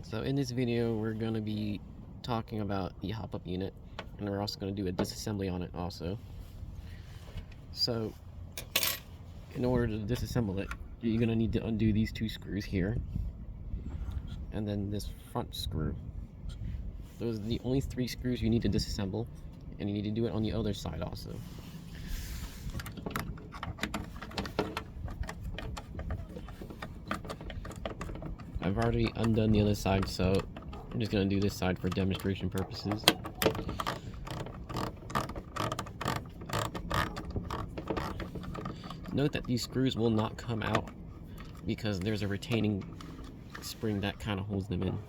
So in this video, we're going to be talking about the hop-up unit, and we're also going to do a disassembly on it also. So in order to disassemble it, you're going to need to undo these two screws here, and then this front screw. Those are the only three screws you need to disassemble, and you need to do it on the other side also. I've already undone the other side, so I'm just going to do this side for demonstration purposes. Note that these screws will not come out because there's a retaining spring that kind of holds them in.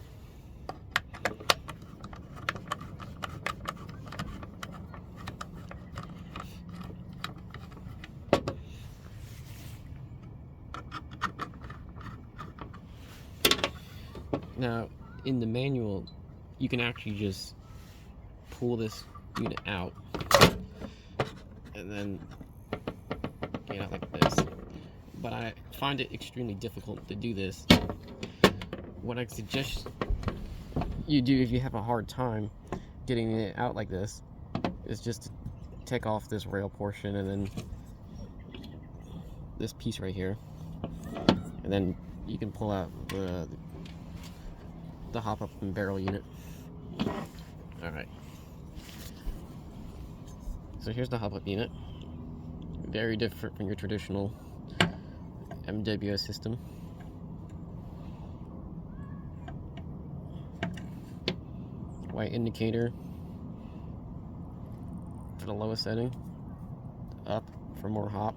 Now, in the manual, you can actually just pull this unit out and then get out like this. But I find it extremely difficult to do this. What I suggest you do if you have a hard time getting it out like this is just to take off this rail portion and then this piece right here, and then you can pull out the hop-up and barrel unit. Alright. So here's the hop-up unit. Very different from your traditional MWS system. White indicator for the lowest setting. Up for more hop.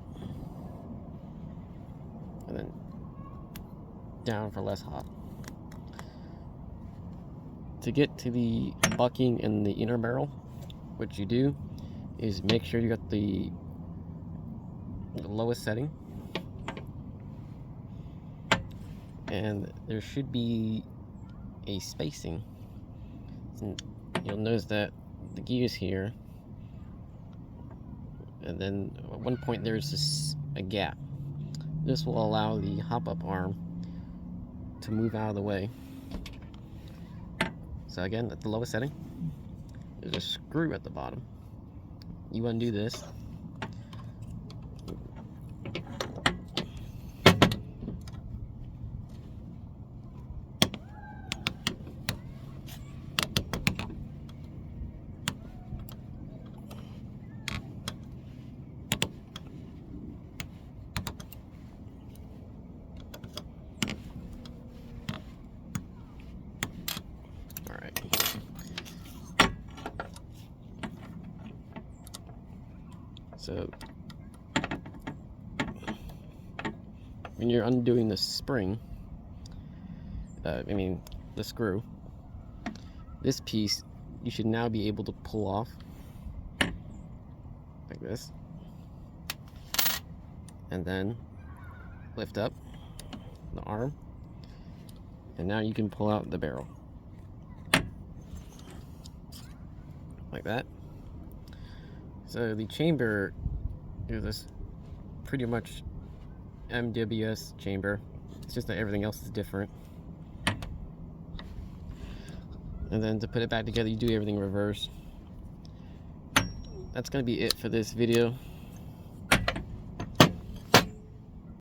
And then down for less hop. To get to the bucking in the inner barrel, what you do is make sure you got the lowest setting, and there should be a spacing. And you'll notice that the gear's here, and then at one point there's a gap. This will allow the hop-up arm to move out of the way. So again, at the lowest setting, there's a screw at the bottom. You undo this. So when you're undoing the spring, the screw, this piece you should now be able to pull off like this, and then lift up the arm, and now you can pull out the barrel like that. So the chamber is this pretty much MWS chamber. It's just that everything else is different. And then to put it back together, you do everything reverse. That's going to be it for this video.